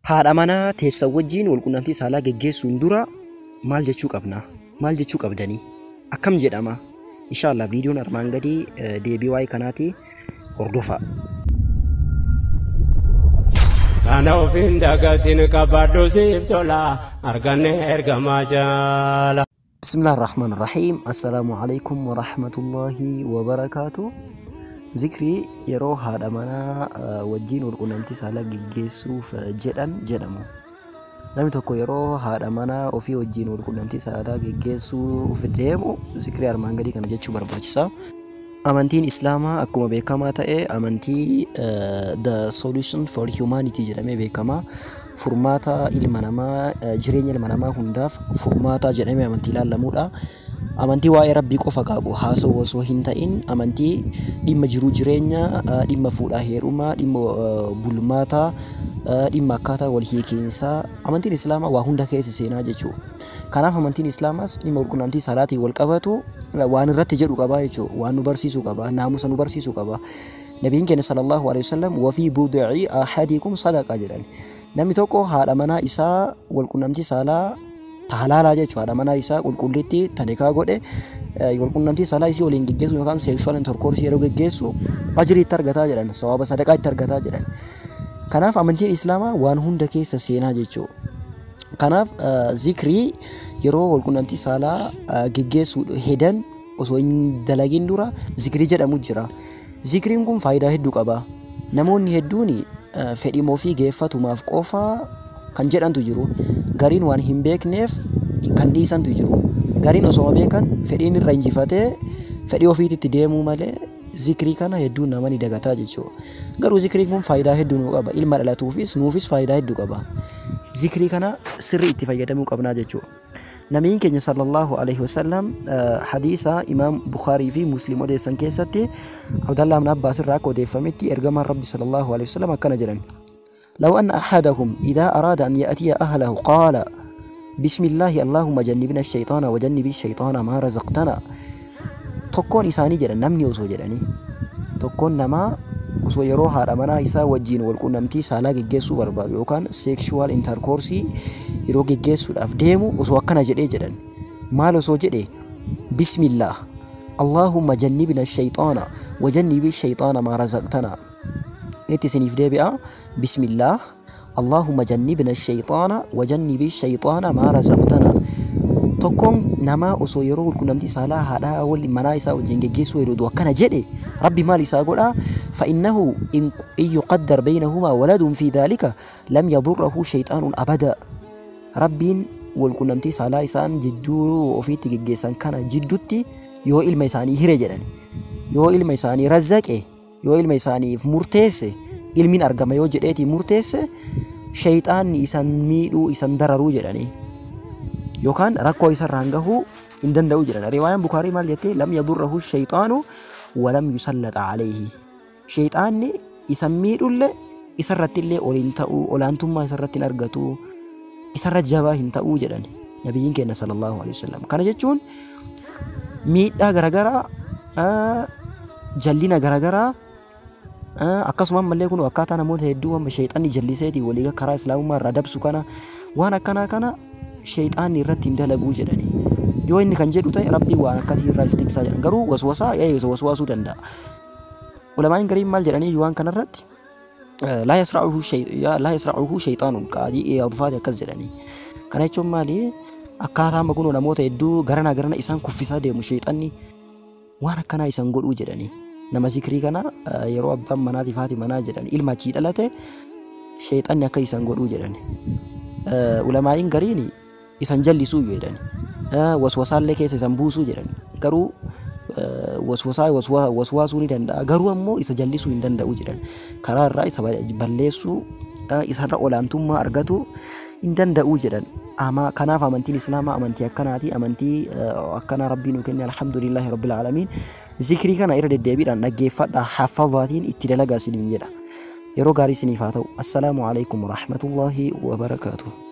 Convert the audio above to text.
Haadha manaa teessa wajjin walqunnamtii saalaa geggeessuun dura maal jechuu qabna? Maal jechuu qabdanii? Akkam jedhama? Inshallah viidiyoon armaan gadii deebii waa'ee kanaati hordofaa. Kana ofiin dagatiin qabadhu siif tola arganne ergamaa jaala. Bismillahir Rahmanir Rahim. Assalaamu alaykum wa rahmatullahi wa barakatuh. Zikrii yeroo haadha manaa wajjin walqunnamtii saalaa geggeessuuf jedhamu. Namni tokko yeroo haadha manaa ofii wajjin walqunnamtii saalaa geggeessuuf deemu zikrii armaan gadii kana jechuu barbaachisa. Amantiin Islaamaa akkuma beekamaa ta'e amantii the solution for humanity jedhamee beekama. Furmaata ilma namaa jireenya ilma namaa hundaaf furmaata jedhamee amantii ilaallamuudha. Amantii waa'ee Rabbii qofa qabu haasawuu osoo hin ta'in amantii dhimma jiruu jireenya, dhimma fuudhaa heerumaa, dhimma bulmaataa, dhimma akkaataa wal hiikinsaa amantiin Islaamaa waa hunda keessa seenaa jechuudha. Kanaaf amantiin Islaamaas dhimma walqunnamtii saalaatiin wal qabatu waan irratti jedhu qaba jechuudha. Waan nu barsiisuu qaba, naamusa nu barsiisuu qaba. Nabiin keenya sallallahu alaihi wasallam wa fi bud'i ahadikum sadaqa jedhan. Namni tokko haadha manaa isaa walqunnamtii saalaa halaalaa jechuudha. Haadha manaa isaa qulqulliitti tanikaa godhe walqunnamtii saalaa isii waliin geggeessu yookaan sexual intercourse yeroo geggeessu ajrii itti argataa jedhan, sawaaba sadaqaa itti argataa jedhan. Kanaaf amantiin Islaamaa waan hunda keessa seenaa jechuudha. Kanaaf zikrii yeroo walqunnamtii saalaa geggeessuu hedan osoo hin dalagin dura zikrii jedhamu jira. Zikriin kun faayidaa hedduu qaba. Namoonni hedduun fedhii ofii geeffatumaaf qofa kan jedhantu jiru. Gariin waan hin beekneef kan dhiisantu jiru. Gariin osoo beekan fedhiin irra injifatee fedhii ofiitti deemuu malee zikrii kana hedduun nama ni dagataa jechuudha. Garuu zikriin kun faayidaa hedduu nuu qaba. Ilma dhalatuufis nuufis faayidaa hedduu qaba. Zikrii kana sirrii itti fayyadamuu qabnaa jechuudha. Nabiin keenya sallallahu alaihi wasallam hadiisa Imaam Bukhaarii fi Muslim odeessan keessatti Abdallah ibn Abbaas irraa akka odeeffametti ergamaan Rabbi sallallahu alaihi wasallam akkana jedhan. لو أن أحدكم إذا أراد أن يأتي أهله قال بسم الله اللهم جنبنا الشيطان وجنب الشيطان ما رزقتنا. tokkoon isaanii jedhan namni osoo jedhanii tokkoon nama osoo yeroo haadha manaa isaa wajjin walqunnamtii saalaa geggeessuu barbaadu yookaan sexual intercourse yeroo geggeessuudhaaf deemu osoo akkana jedhee jedhan maal osoo jedhe bismillah allahumma jannibna ash-shaytaana wa jannibi ash-shaytaana ma razaqtana. Itti isiniif deebi'a bismillah allahumma jannibna ash-shaytaana wa jannibi ash-shaytaana ma razaqtana. Tokkoon nama osoo yeroo walqunnamtii saalaa haadha manaa isaa wajjin geggeessuu heduu akkana jedhe rabbi maal isaa godha فإنه إن يقدر بينهما ولد في ذلك لم يضره شيطان أبدا. ربين والقنمتي سالا إسان جدو وفيت جيسان كان جدوتي يو إلما إساني هرجران يو إلما إساني رزاك يو إلما إساني مرتس إلمين أرقم يو جريتي مرتس شيطان إسان ميلو إسان دررو جراني يو كان ركو إسان رانغهو إندن دو جران. رواية بخاري مال يتي لم يضره الشيطان ولم يسلط عليه. شيطان إسمي دول إسرت اللي أولينتو أولانتما إسرت الأرجتو إسرت جباهن تأو جدًا. نبيين كنا صلى الله عليه وسلم كان يجون ميت غرغرا جلينا غرغرا أكاسما ملكون وكاتنا موت هدوما بشيطان جلسيتي وليغا كرا إسلام ما ردب سكانا وانا كنا شيطان يرت اندلقو جدًا. yoo inni kan jedhu ta'e rabbi waan akkasii irraa istiksaa jedhan garuu waswasaa waswaasuu danda'a. Ulamaan gariin maal jedhanii waan kanarratti laa yasra'uhu shayxaanun qaadii adfaati akkas jedhanii. Kana jechuun maali akkaataa kun namoota hedduu garana isaan kuffisaa deemu shayxanni waan akkanaa isaan godhuu jedhanii. Nama zikrii kana yeroo abbaan manaatii fi haati manaa jedhan ilma achii dhalate shayxanni akka isaan godhuu jedhani. Ulamaan gariin isaan jallisuu jedhani. waswasaallee keessa isan buusuu jedhan garuu waswaasuu ni danda'a garuu ammoo isa jallisuu hin danda'u jedhan karaa irraa isa balleessuu isarra olaantummaa argatu hin danda'u jedhan. Kanaaf amantiin Islaamaa amantii akkanaati. Amantii akkanaa rabbiin nu kenne alhamdulillahi rabbil aalamiin. Zikrii kana irra deddeebiidhaan dhaggeeffadhaa hafazaatiin itti dalagaa isiniin jedha. Yeroo gaarii isiniif haa ta'u. Assalaamu alaykum wa rahmatullahi wa barakaatuh.